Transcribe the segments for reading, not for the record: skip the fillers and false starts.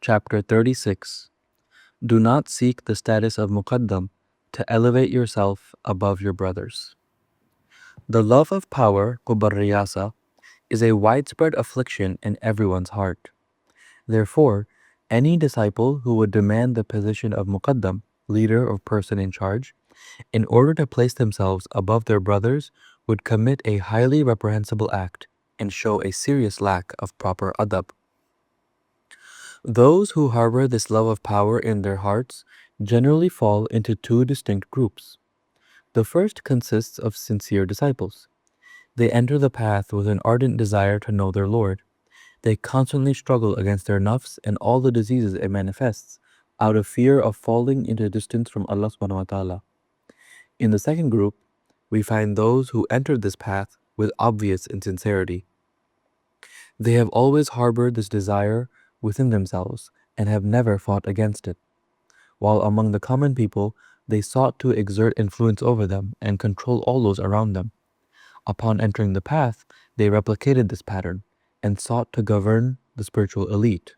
Chapter 36. Do not seek the status of Muqaddam to elevate yourself above your brothers. The love of power, Qubarriyasa, is a widespread affliction in everyone's heart. Therefore, any disciple who would demand the position of Muqaddam, leader or person in charge, in order to place themselves above their brothers would commit a highly reprehensible act and show a serious lack of proper adab. Those who harbor this love of power in their hearts generally fall into two distinct groups. The first consists of sincere disciples. They enter the path with an ardent desire to know their Lord. They constantly struggle against their nafs and all the diseases it manifests, out of fear of falling into distance from Allah subhanahu wa ta'ala. In the second group, we find those who entered this path with obvious insincerity. They have always harbored this desire within themselves and have never fought against it. While among the common people, they sought to exert influence over them and control all those around them. Upon entering the path, they replicated this pattern and sought to govern the spiritual elite.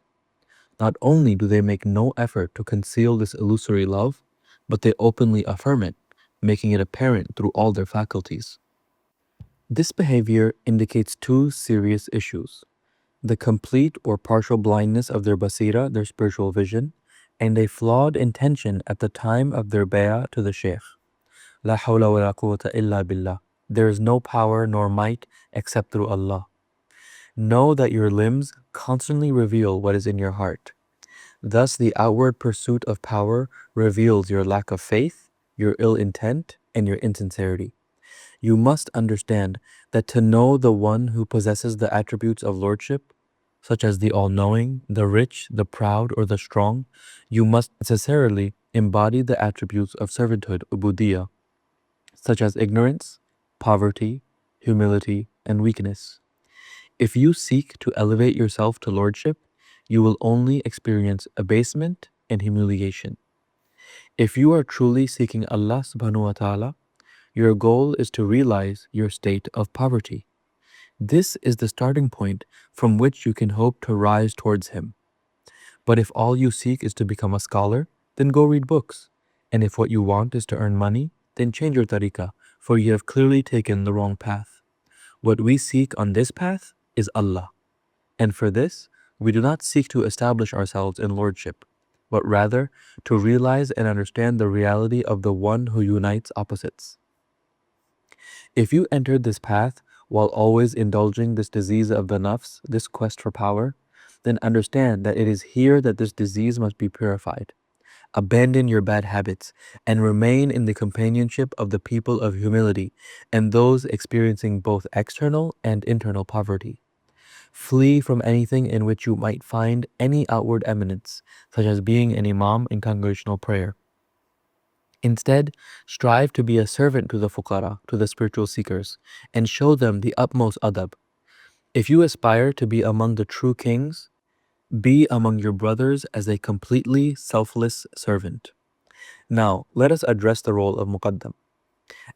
Not only do they make no effort to conceal this illusory love, but they openly affirm it, making it apparent through all their faculties. This behavior indicates two serious issues: the complete or partial blindness of their basira, their spiritual vision, and a flawed intention at the time of their bay'ah to the Shaykh. La hawla wa la quwwata illa billah. There is no power nor might except through Allah. Know that your limbs constantly reveal what is in your heart. Thus, the outward pursuit of power reveals your lack of faith, your ill intent, and your insincerity. You must understand that to know the one who possesses the attributes of lordship, such as the all-knowing, the rich, the proud, or the strong, you must necessarily embody the attributes of servanthood, ubudiyah, such as ignorance, poverty, humility, and weakness. If you seek to elevate yourself to lordship, you will only experience abasement and humiliation. If you are truly seeking Allah subhanahu wa ta'ala, your goal is to realize your state of poverty. This is the starting point from which you can hope to rise towards Him. But if all you seek is to become a scholar, then go read books. And if what you want is to earn money, then change your tariqah, for you have clearly taken the wrong path. What we seek on this path is Allah. And for this, we do not seek to establish ourselves in lordship, but rather to realize and understand the reality of the one who unites opposites. If you entered this path while always indulging this disease of the nafs, this quest for power, then understand that it is here that this disease must be purified. Abandon your bad habits and remain in the companionship of the people of humility and those experiencing both external and internal poverty. Flee from anything in which you might find any outward eminence, such as being an imam in congregational prayer. Instead, strive to be a servant to the fuqara, to the spiritual seekers, and show them the utmost adab. If you aspire to be among the true kings, be among your brothers as a completely selfless servant. Now, let us address the role of Muqaddam.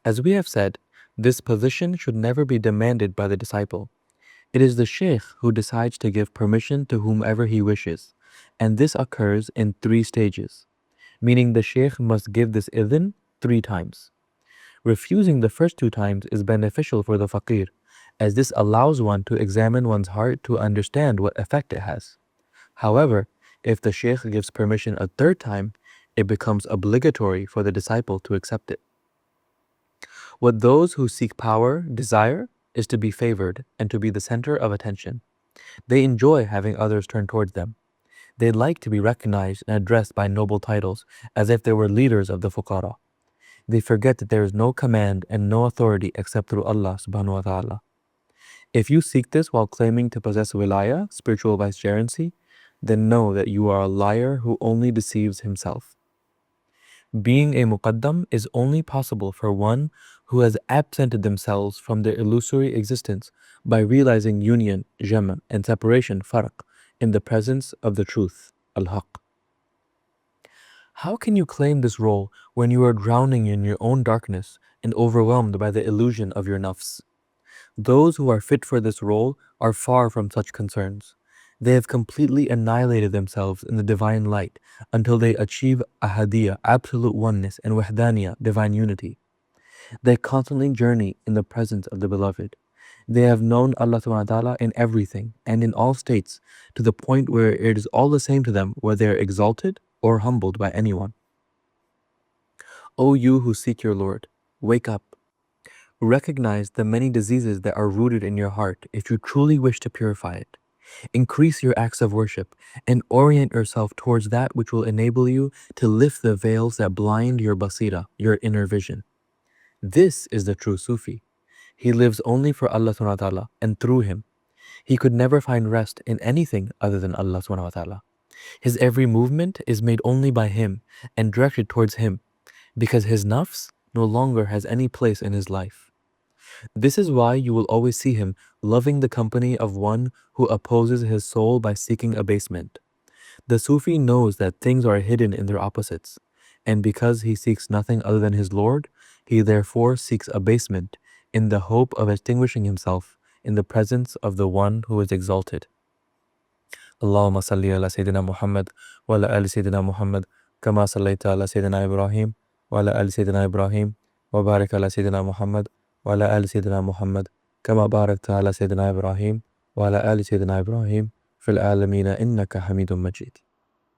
As we have said, this position should never be demanded by the disciple. It is the Shaykh who decides to give permission to whomever he wishes, and this occurs in 3 stages, meaning the Shaykh must give this idhn 3 times. Refusing the first 2 times is beneficial for the faqir, as this allows one to examine one's heart to understand what effect it has. However, if the Shaykh gives permission a 3rd time, it becomes obligatory for the disciple to accept it. What those who seek power desire is to be favored and to be the center of attention. They enjoy having others turn towards them. They like to be recognized and addressed by noble titles as if they were leaders of the fuqara. They forget that there is no command and no authority except through Allah subhanahu wa ta'ala. If you seek this while claiming to possess wilaya, spiritual vicegerency, then know that you are a liar who only deceives himself. Being a muqaddam is only possible for one who has absented themselves from their illusory existence by realizing union, jama, and separation, farq, in the presence of the truth, al-haq. How can you claim this role when you are drowning in your own darkness and overwhelmed by the illusion of your nafs? Those who are fit for this role are far from such concerns. They have completely annihilated themselves in the divine light until they achieve ahadiyya, absolute oneness, and wahdaniyya, divine unity. They constantly journey in the presence of the Beloved. They have known Allah subhanahu wa ta'ala in everything and in all states, to the point where it is all the same to them whether they are exalted or humbled by anyone. O you who seek your Lord, wake up. Recognize the many diseases that are rooted in your heart if you truly wish to purify it. Increase your acts of worship and orient yourself towards that which will enable you to lift the veils that blind your basira, your inner vision. This is the true Sufi. He lives only for Allah subhanahu wa ta'ala and through him. He could never find rest in anything other than Allah subhanahu wa ta'ala. His every movement is made only by him and directed towards him, because his nafs no longer has any place in his life. This is why you will always see him loving the company of one who opposes his soul by seeking abasement. The Sufi knows that things are hidden in their opposites, and because he seeks nothing other than his Lord, he therefore seeks abasement in the hope of extinguishing himself in the presence of the one who is exalted. Allahumma salli ala Sayyidina Muhammad wa ala ali Sayyidina Muhammad kama sallaita ala Sayyidina Ibrahim wa ala ali Sayyidina Ibrahim wa barik ala Sayyidina Muhammad wa ala ali Sayyidina Muhammad kama barakta ala Sayyidina Ibrahim wa ala ali Sayyidina Ibrahim fil alamina innaka hamidun majid.